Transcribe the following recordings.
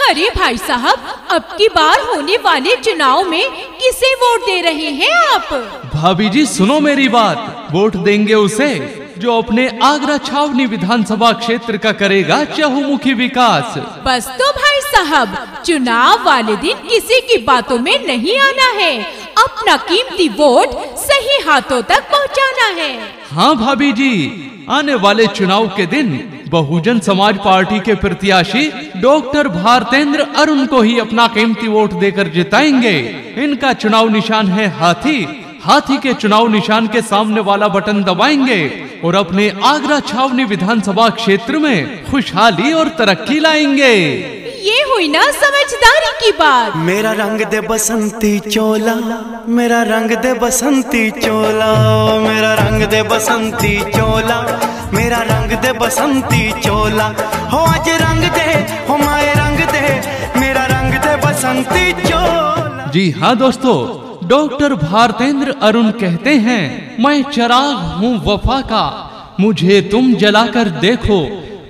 अरे भाई साहब, अब की बार होने वाले चुनाव में किसे वोट दे रहे हैं आप? भाभी जी सुनो मेरी बात, वोट देंगे उसे जो अपने आगरा छावनी विधानसभा क्षेत्र का करेगा चहुमुखी विकास। बस तो भाई साहब, चुनाव वाले दिन किसी की बातों में नहीं आना है, अपना कीमती वोट सही हाथों तक पहुंचाना है। हाँ भाभी जी, आने वाले चुनाव के दिन बहुजन समाज पार्टी के प्रत्याशी डॉक्टर भारतेंद्र अरुण को ही अपना कीमती वोट देकर जिताएंगे। इनका चुनाव निशान है हाथी। हाथी के चुनाव निशान के सामने वाला बटन दबाएंगे और अपने आगरा छावनी विधानसभा क्षेत्र में खुशहाली और तरक्की लाएंगे। ये हुई ना समझदारी की बात। मेरा रंग दे बसंती चोला, मेरा रंग दे बसंती चोला, मेरा रंग दे बसंती चोला, मेरा रंग दे बसंती चोला। हो आज रंग दे, हो माए रंग दे, मेरा रंग दे बसंती चोला। जी हाँ दोस्तों, डॉक्टर भारतेंद्र अरुण कहते हैं, मैं चिराग हूँ वफा का, मुझे तुम जलाकर देखो।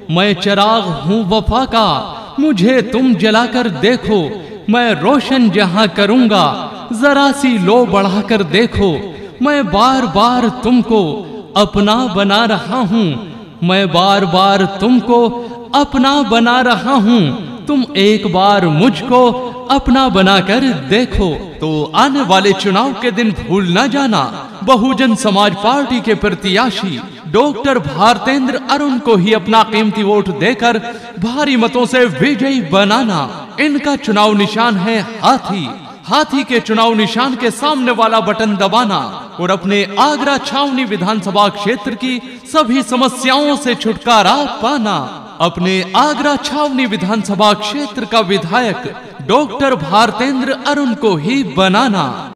मैं चिराग हूँ वफा का, मुझे तुम जलाकर देखो। मैं रोशन जहां करूंगा, जरा सी लो बढ़ाकर देखो। मैं बार बार तुमको अपना बना रहा हूँ, मैं बार बार तुमको अपना बना रहा हूँ। तुम एक बार मुझको अपना बनाकर देखो। तो आने वाले चुनाव के दिन भूल न जाना, बहुजन समाज पार्टी के प्रत्याशी डॉक्टर भारतेंद्र अरुण को ही अपना कीमती वोट देकर भारी मतों से विजयी बनाना। इनका चुनाव निशान है हाथी। हाथी के चुनाव निशान के सामने वाला बटन दबाना और अपने आगरा छावनी विधानसभा क्षेत्र की सभी समस्याओं से छुटकारा पाना। अपने आगरा छावनी विधानसभा क्षेत्र का विधायक डॉक्टर भारतेंद्र अरुण को ही बनाना।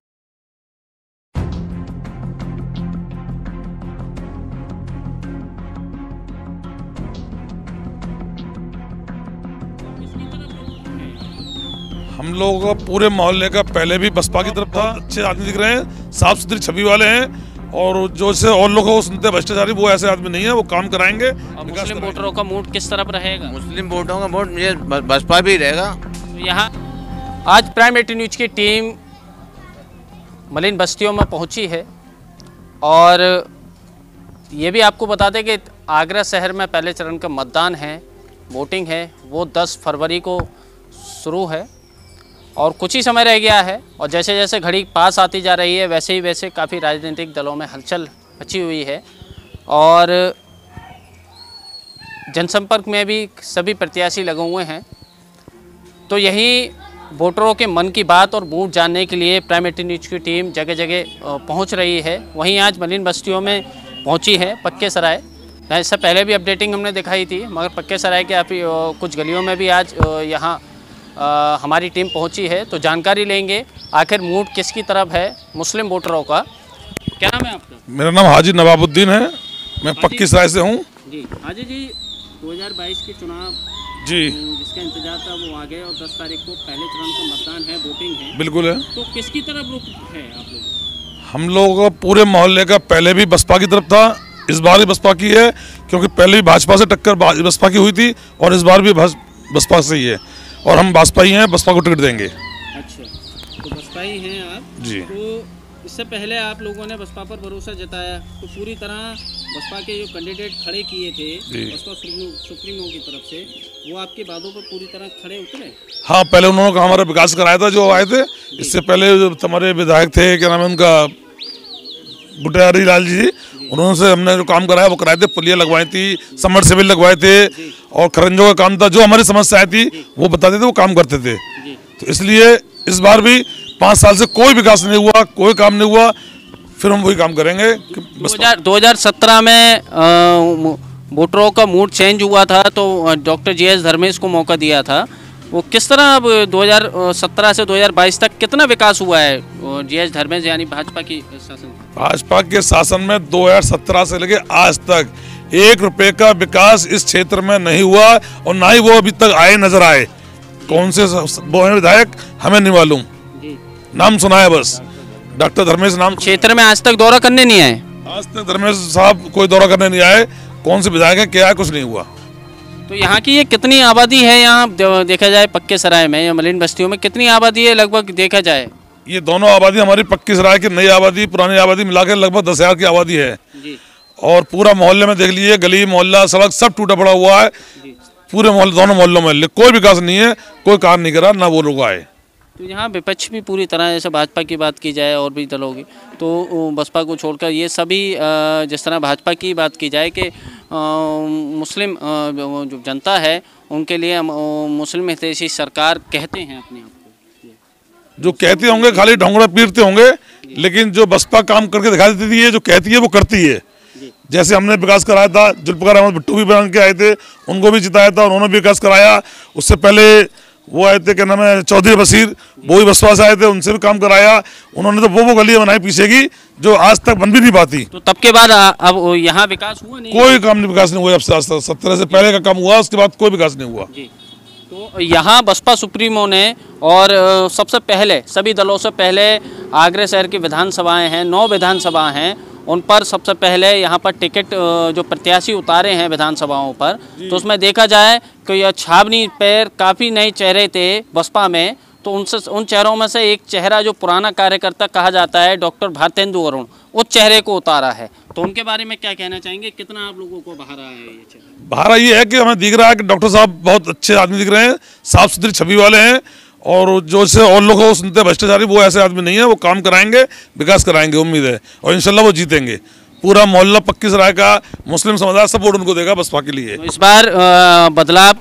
हम लोगों का पूरे मोहल्ले का पहले भी बसपा की तरफ था। अच्छे आदमी दिख रहे हैं, साफ सुथरी छवि वाले हैं, और जो से और लोगों को सुनते भ्रष्टाचारी, वो ऐसे आदमी नहीं है, वो काम कराएंगे। मुस्लिम वोटरों का मूड किस तरफ रहेगा? मुस्लिम वोटरों का वोट मुझे बसपा भी रहेगा। यहाँ आज प्राइम 18 न्यूज की टीम मलिन बस्तियों में पहुँची है, और ये भी आपको बता दें कि आगरा शहर में पहले चरण का मतदान है, वोटिंग है, वो 10 फरवरी को शुरू है और कुछ ही समय रह गया है। और जैसे जैसे घड़ी पास आती जा रही है, वैसे ही वैसे काफ़ी राजनीतिक दलों में हलचल मची हुई है, और जनसंपर्क में भी सभी प्रत्याशी लगे हुए हैं। तो यही वोटरों के मन की बात और मूड जानने के लिए प्राइम 18 न्यूज की टीम जगह जगह पहुंच रही है। वहीं आज मलिन बस्तियों में पहुंची है पक्के सराय। इससे पहले भी अपडेटिंग हमने दिखाई थी, मगर पक्के सराय के कुछ गलियों में भी आज यहाँ हमारी टीम पहुंची है। तो जानकारी लेंगे आखिर मूड किसकी तरफ है मुस्लिम वोटरों का। क्या नाम है आपका? मेरा नाम हाजी नवाबुद्दीन है, मैं पक्की सराय से हूँ। जी हाजी जी, 2022 के चुनाव जी जिसका इंतजार था वो आ गए, और 10 तारीख को पहले चरण का मतदान है, वोटिंग है। बिल्कुल है। तो किसकी तरफ रुख है आप लोग? हम लोगों का पूरे मोहल्ले का पहले भी बसपा की तरफ था, इस बार भी बसपा की है, क्योंकि पहले भी भाजपा से टक्कर बसपा की हुई थी, और इस बार भी बसपा से ही है, और हम बसपा ही हैं, बसपा को टिकट देंगे। अच्छा, तो बसपा ही हैं आप जी। तो इससे पहले आप लोगों ने बसपा पर भरोसा जताया, तो पूरी तरह बसपा के जो कैंडिडेट खड़े किए थे बसपा सुप्रीमो की तरफ से, वो आपकी बातों पर पूरी तरह खड़े उतरे? हाँ, पहले उन्होंने हमारा विकास कराया था जो आए थे। इससे पहले जो हमारे विधायक थे, क्या नाम है उनका, गुटियारी लाल जी, उन्होंने से हमने जो काम कराया वो कराए थे। पुलिया लगवाई थी, समर सिविल लगवाए थे, और खरंजों का काम था। जो हमारी समस्याएं थी वो बताते थे, वो काम करते थे। तो इसलिए इस बार भी 5 साल से कोई विकास नहीं हुआ, कोई काम नहीं हुआ, फिर हम वही काम करेंगे। 2017 में वोटरों का मूड चेंज हुआ था, तो डॉक्टर GS धर्मेश को मौका दिया था। वो किस तरह अब 2017 से 2022 तक कितना विकास हुआ है GS धर्मेश यानी भाजपा की शासन? भाजपा के शासन में 2017 से लेके आज तक 1 रुपए का विकास इस क्षेत्र में नहीं हुआ, और ना ही वो अभी तक आए नजर आए। कौन से वो हैं विधायक हमें नहीं मालूम, नाम सुना है बस, डॉक्टर धर्मेश नाम। क्षेत्र में आज तक दौरा करने नहीं आए? आज तक धर्मेश साहब कोई दौरा करने नहीं आए। कौन से विधायक है, क्या है, कुछ नहीं हुआ। तो यहाँ की ये कितनी आबादी है, यहाँ देखा जाए पक्के सराय में या मलिन बस्तियों में कितनी आबादी है लगभग देखा जाए? ये दोनों आबादी हमारी पक्की सराय की नई आबादी पुरानी आबादी मिलाकर लगभग 10,000 की आबादी है जी। और पूरा मोहल्ले में देख लीजिए, गली मोहल्ला सड़क सब टूटा पड़ा हुआ है पूरे मोहल्ले, दोनों मोहल्लों में कोई विकास नहीं है, कोई कार्य नहीं करा, ना वो लोग आए। तो यहाँ विपक्ष भी पूरी तरह, जैसे भाजपा की बात की जाए और भी दलों की, तो बसपा को छोड़कर ये सभी जिस तरह भाजपा की बात की जाए कि मुस्लिम जो जनता है उनके लिए मुस्लिम हितैषी सरकार कहते हैं अपने आप को। जो कहते होंगे खाली ढोंगड़ा पीटते होंगे, लेकिन जो बसपा काम करके दिखा देती है, जो कहती है वो करती है। जैसे हमने विकास कराया था, जुल्फकार अहमद भुट्टो भी बन के आए थे, उनको भी जिताया था, उन्होंने भी विकास कराया। उससे पहले वो आए थे, क्या नाम है, चौधरी बशीर, वो भी बसपा से आए थे, उनसे भी काम कराया उन्होंने। तो वो गलियां बनाई पीछे की जो आज तक बन भी नहीं पाती। तो तब के बाद अब यहाँ विकास हुआ नहीं? कोई काम नहीं, विकास नहीं हुआ। अब 17 से पहले का काम हुआ, उसके बाद कोई विकास नहीं हुआ। तो यहाँ बसपा सुप्रीमो ने और सबसे पहले सभी दलों से पहले आगरा शहर की विधानसभाएं हैं, 9 विधानसभा हैं, उन पर सबसे पहले यहाँ पर टिकट जो प्रत्याशी उतारे हैं विधानसभाओं पर, तो उसमें देखा जाए कि यह छावनी पर काफ़ी नए चेहरे थे बसपा में। तो उन चेहरों में से एक चेहरा जो पुराना कार्यकर्ता कहा जाता है डॉक्टर भारतेंदु अरुण, उस चेहरे को उतारा है। तो उनके बारे में क्या कहना चाहेंगे, कितना आप लोगों को बहारा है ये चेहरा? बहारा ये है कि हमें दिख रहा है कि डॉक्टर साहब बहुत अच्छे आदमी दिख रहे हैं, साफ सुथरी छवि वाले हैं, और जो से और लोग को सुनते भ्रष्टाचारी, वो ऐसे आदमी नहीं है। वो काम कराएंगे, विकास कराएंगे, उम्मीद है, और इंशाल्लाह वो जीतेंगे। पूरा मोहल्ला पक्की सराय का मुस्लिम समुदाय सपोर्ट उनको देगा बसपा के लिए। तो इस बार बदलाव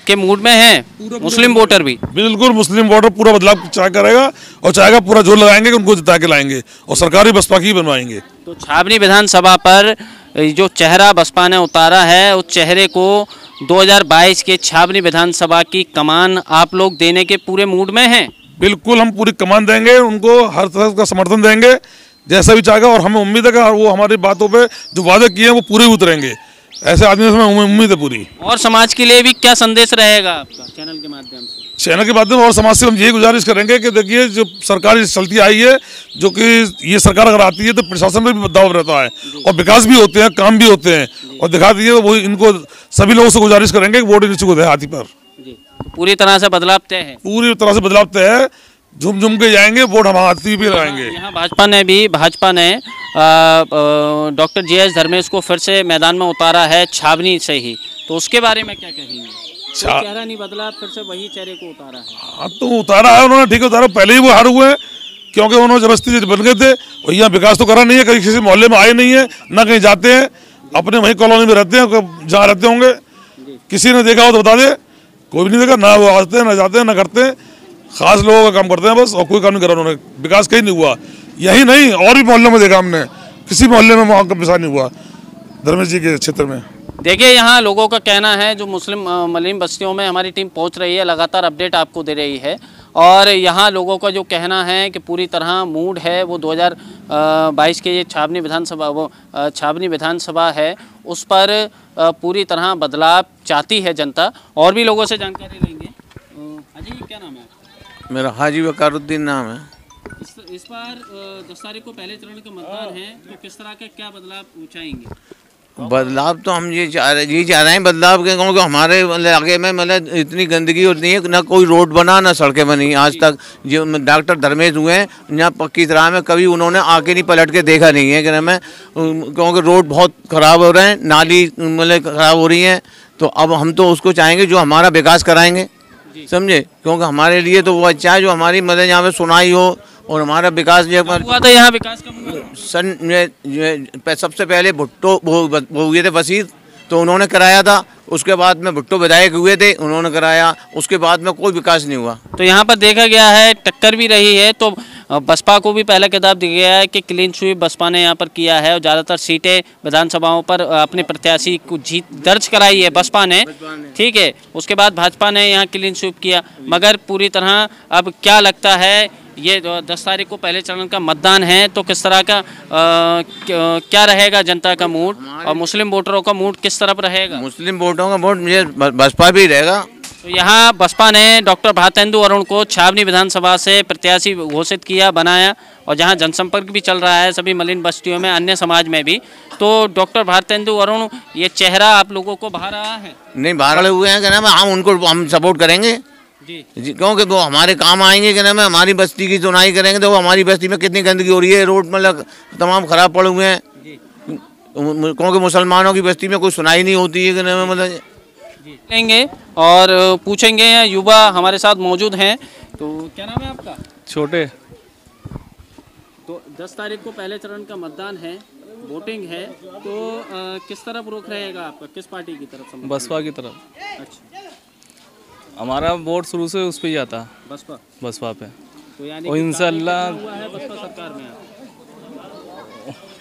के मूड में है मुस्लिम वोटर भी? बिल्कुल, मुस्लिम वोटर पूरा बदलाव चाह करेगा और चाहेगा, पूरा जोर लगाएंगे कि उनको जिता के लाएंगे और सरकार भी बसपा की बनवाएंगे। तो छावनी विधानसभा पर जो चेहरा बसपा ने उतारा है, उस चेहरे को 2022 के छावनी विधानसभा की कमान आप लोग देने के पूरे मूड में हैं? बिल्कुल, हम पूरी कमान देंगे, उनको हर तरह का समर्थन देंगे जैसा भी चाहेगा, और हमें उम्मीद है कि वो हमारी बातों पे जो वादे किए हैं वो पूरे उतरेंगे। ऐसे आदमी से हमें उम्मीद है पूरी। और समाज के लिए भी क्या संदेश रहेगा आपका चैनल के माध्यम से? चैनल के माध्यम और समाज से हम यही गुजारिश करेंगे कि देखिए, जो सरकार चलती आई है, जो कि ये सरकार अगर आती है तो प्रशासन में भी बदलाव रहता है और विकास भी होते हैं, काम भी होते हैं, और दिखा दीजिए वो इनको सभी लोगों से गुजारिश करेंगे कि वोट नीचे को दे हाथी पर। पूरी तरह से बदलाव तय है? पूरी तरह से बदलाव तय है, झुम झुम के जाएंगे, वोट हम हाथी पे लगाएंगे। यहाँ भाजपा ने डॉक्टर JS धर्मेश को फिर से मैदान में उतारा है छावनी से ही, तो उसके बारे में क्या कहेंगे? चेहरा नहीं बदला, फिर से वही चेहरे को उतारा है। हाँ, तो उतारा है उन्होंने, ठीक है, उतारा। पहले ही वो हारे हुए हैं क्योंकि उन्होंने जबरदस्ती बन गए थे, और यहाँ विकास तो करा नहीं है, कहीं किसी मोहल्ले में आए नहीं है, ना कहीं जाते हैं, अपने वही कॉलोनी में रहते हैं, जहाँ रहते होंगे। किसी ने देखा हो तो बता दे, कोई भी नहीं देखा, ना वो आते हैं, ना जाते हैं, ना करते हैं, खास लोगों का काम करते हैं बस, और कोई काम नहीं करा उन्होंने। विकास कहीं नहीं हुआ, यही नहीं और भी मोहल्लों में देखा हमने, किसी मोहल्ले में वहाँ का विकास नहीं हुआ धर्मेश जी के क्षेत्र में। देखिए, यहाँ लोगों का कहना है, जो मुस्लिम मलिन बस्तियों में हमारी टीम पहुँच रही है, लगातार अपडेट आपको दे रही है, और यहाँ लोगों का जो कहना है कि पूरी तरह मूड है वो 2022 के ये छावनी विधानसभा है, उस पर पूरी तरह बदलाव चाहती है जनता। और भी लोगों से जानकारी लेंगे। अजी, क्या नाम है आपका? मेरा हाजी वकारुद्दीन नाम है। इस बार 10 तारीख को पहले चरण का मतदान है, तो किस तरह के क्या बदलाव चाहेंगे? बदलाव तो हम ये चाह रहे हैं बदलाव के, क्योंकि हमारे इलाके में मतलब इतनी गंदगी होती है, ना कोई रोड बना, ना सड़कें बनी आज तक। जो डॉक्टर धर्मेश हुए हैं यहाँ पक्की तरह में, कभी उन्होंने आके नहीं पलट के देखा नहीं है कि मैं, क्योंकि रोड बहुत ख़राब हो रहे हैं, नाली मतलब ख़राब हो रही हैं। तो अब हम तो उसको चाहेंगे जो हमारा विकास कराएंगे, समझे, क्योंकि हमारे लिए तो वो अच्छा है जो हमारी मतलब यहाँ पे सुनाई हो और हमारा विकास जो हुआ था। यहाँ विकास कब हुआ? सबसे पहले भुट्टो वो हुए थे बशीर, तो उन्होंने कराया था। उसके बाद में भुट्टो विधायक हुए थे, उन्होंने कराया। उसके बाद में कोई विकास नहीं हुआ। तो यहाँ पर देखा गया है टक्कर भी रही है, तो बसपा को भी पहला खिताब दिया गया है कि क्लीन स्वीप बसपा ने यहाँ पर किया है, और ज़्यादातर सीटें विधानसभाओं पर अपने प्रत्याशी को जीत दर्ज कराई है बसपा ने, ठीक है। उसके बाद भाजपा ने यहाँ क्लीन स्वीप किया, मगर पूरी तरह अब क्या लगता है, ये 10 तारीख को पहले चरण का मतदान है, तो किस तरह का क्या रहेगा जनता का मूड, और मुस्लिम वोटरों का मूड किस तरफ रहेगा? मुस्लिम वोटरों का वोट मुझे बसपा भी रहेगा। तो यहाँ बसपा ने डॉक्टर भारतेंदु अरुण को छावनी विधानसभा से प्रत्याशी घोषित किया, बनाया, और जहाँ जनसंपर्क भी चल रहा है सभी मलिन बस्तियों में, अन्य समाज में भी। तो डॉक्टर भारतेंदु अरुण ये चेहरा आप लोगों को भा रहा है? नहीं, बाहर हुए हैं, क्या नाम है, हम उनको हम सपोर्ट करेंगे जी, क्योंकि वो हमारे काम आएंगे, क्या नाम है, हमारी बस्ती की सुनाई करेंगे। तो हमारी बस्ती में कितनी गंदगी हो रही है, रोड मतलब तमाम खराब पड़े हुए हैं, क्योंकि मुसलमानों की बस्ती में कोई सुनाई नहीं होती है, क्या नाम है, मतलब लेंगे और पूछेंगे। युवा हमारे साथ मौजूद हैं। तो क्या नाम है आपका? छोटे। तो 10 तारीख को पहले चरण का मतदान है, वोटिंग है, तो किस तरफ रुख रहेगा आपका, किस पार्टी की तरफ? बसपा की तरफ। अच्छा, हमारा वोट शुरू से उस पे ही आता, बसपा पे। तो यानी और इंशाल्लाह हुआ है बसपा सरकार में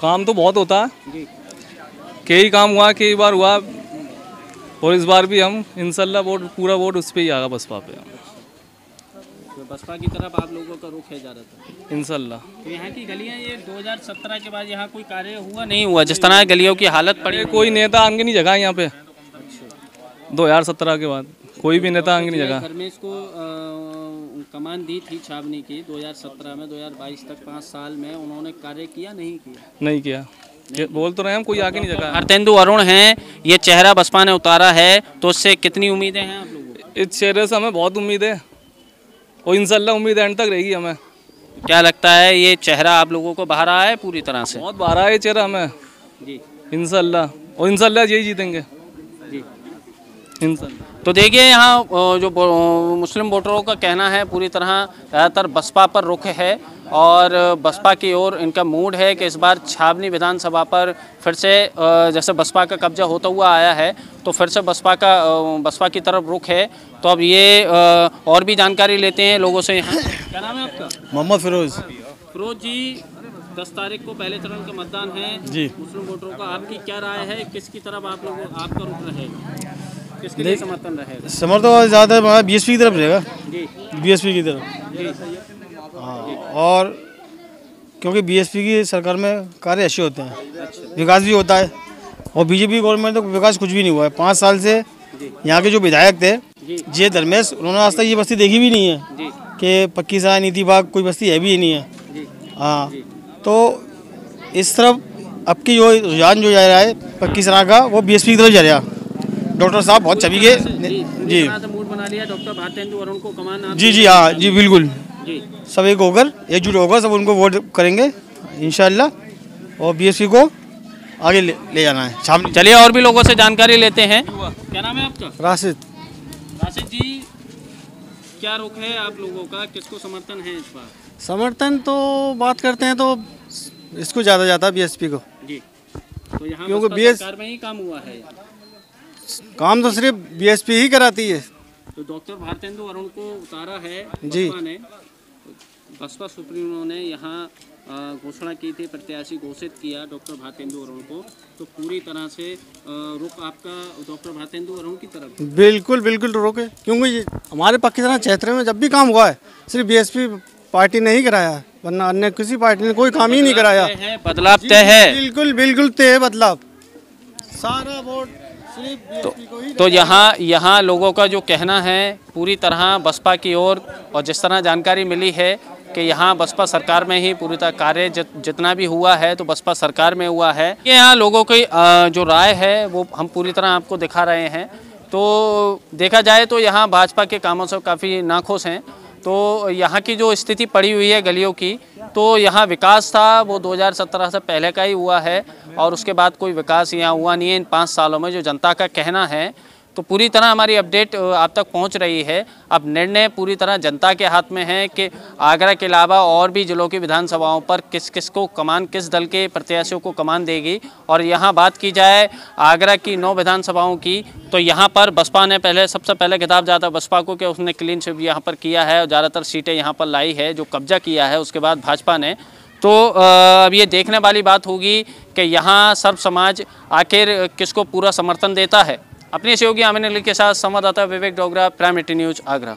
काम तो बहुत होता है जी, कई काम हुआ, कई बार हुआ, और इस बार भी हम इंशाल्लाह वोट पूरा वोट उस पे ही आएगा, बसपा पे। तो बसपा की तरफ आप लोगों का रुख है ज़्यादातर इंशाल्लाह। तो यहाँ की गलियाँ, ये 2017 के बाद यहाँ कोई कार्य हुआ नहीं हुआ, जिस तरह गलियों की हालत पड़ी? कोई नेता आगे नहीं जगह यहाँ पे। 2017 के बाद कोई भी नेता आगे नहीं जगह। धर्मेश को कमान दी थी छावनी की 2017 में, 2022 तक 5 साल में उन्होंने कार्य किया नहीं किया? बोल तो रहे हैं हम, कोई आगे नहीं जगह। भारतेंदु अरुण हैं, ये चेहरा बसपा ने उतारा है, तो उससे कितनी उम्मीदें हैं आप लोगों को? इस चेहरे से हमें बहुत उम्मीद है, और इंशाल्लाह उम्मीद एंड तक रहेगी हमें। क्या लगता है ये चेहरा आप लोगों को बाहर आया है पूरी तरह से? बहुत बाहर आया ये चेहरा हमें जी, इंशाल्लाह, और इंशाल्लाह यही जीतेंगे जी, इंशाल्लाह। तो देखिए यहाँ जो मुस्लिम वोटरों का कहना है पूरी तरह ज़्यादातर बसपा पर रुख है, और बसपा की ओर इनका मूड है कि इस बार छावनी विधानसभा पर फिर से जैसे बसपा का कब्जा होता हुआ आया है, तो फिर से बसपा की तरफ रुख है। तो अब ये और भी जानकारी लेते हैं लोगों से। यहाँ क्या नाम है आपका? मोहम्मद फिरोज। फिरोज जी, 10 तारीख को पहले चरण का मतदान है जी, मुस्लिम वोटरों का, आपकी क्या राय है, किसकी तरफ आपका रुख रहेगा, किसके लिए समर्थन रहेगा? समर्थन ज़्यादा बीएसपी की तरफ रहेगा जी, बीएसपी की तरफ। हाँ, और क्योंकि बीएसपी की सरकार में कार्य अच्छे होते हैं, विकास भी होता है, और बीजेपी गवर्नमेंट तो विकास कुछ भी नहीं हुआ है 5 साल से। यहाँ के जो विधायक थे जे धर्मेश, उन्होंने आज तक ये बस्ती देखी भी नहीं है कि पक्की सराय नीति बाग कोई बस्ती है भी नहीं है। हाँ, तो इस तरफ अब की जो रुझान जो जा रहा है पक्की सराय का, वो बीएसपी की तरफ जा रहा है। डॉक्टर साहब बहुत छवि के जी, मूड बना लिया डॉक्टर भारतेंदु अरुण को कमान। जी, हाँ जी, बिल्कुल जी, सब एक होकर एकजुट होकर सब उनको वोट करेंगे इंशाल्लाह, और बीएसपी को आगे ले जाना है। चलिए और भी लोगों से जानकारी लेते हैं। क्या नाम है आपका? राशिद। राशिद जी, क्या रुख है आप लोगों का, किसको समर्थन है इस बार? समर्थन तो बात करते हैं तो इसको ज़्यादा जाता है बीएसपी को जी, तो यहाँ क्योंकि बसपा सरकार में ही काम हुआ है, काम तो सिर्फ बीएसपी ही कराती है। तो डॉक्टर भारतेंदु अरुण को उतारा है जी, बसपा ने, बसपा सुप्रीमो ने यहाँ घोषणा की थी, प्रत्याशी घोषित किया डॉक्टर भारतेंदु अरुण को, तो पूरी तरह से रुख आपका डॉक्टर भारतेंदु अरुण की तरफ? बिल्कुल बिल्कुल रोके, क्योंकि ये हमारे पाकिस्तान क्षेत्र में जब भी काम हुआ है सिर्फ बीएसपी पार्टी ने ही कराया है, वरना अन्य किसी पार्टी ने कोई काम ही नहीं कराया। बदलाव तय है? बिल्कुल बिल्कुल तय है बदलाव, सारा वोट तो यहाँ लोगों का जो कहना है पूरी तरह बसपा की ओर, और जिस तरह जानकारी मिली है कि यहाँ बसपा सरकार में ही पूरी तरह कार्य जितना भी हुआ है तो बसपा सरकार में हुआ है। यहाँ लोगों की जो राय है वो हम पूरी तरह आपको दिखा रहे हैं। तो देखा जाए तो यहाँ भाजपा के कामों से काफ़ी नाखुश हैं। तो यहाँ की जो स्थिति पड़ी हुई है गलियों की, तो यहाँ विकास था वो 2017 से पहले का ही हुआ है, और उसके बाद कोई विकास यहाँ हुआ नहीं है इन 5 सालों में, जो जनता का कहना है। तो पूरी तरह हमारी अपडेट आप तक पहुंच रही है। अब निर्णय पूरी तरह जनता के हाथ में है कि आगरा के अलावा और भी जिलों की विधानसभाओं पर किस को कमान, किस दल के प्रत्याशियों को कमान देगी। और यहाँ बात की जाए आगरा की 9 विधानसभाओं की, तो यहाँ पर बसपा ने सबसे पहले खिताब जाता बसपा को कि उसने क्लीन स्वीप यहाँ पर किया है और ज़्यादातर सीटें यहाँ पर लाई है, जो कब्जा किया है उसके बाद भाजपा ने। तो अब ये देखने वाली बात होगी कि यहाँ सर्व समाज आखिर किसको पूरा समर्थन देता है। अपने सहयोगी आमिर अली के साथ संवाददाता विवेक डोगरा, प्राइम 18 न्यूज़, आगरा।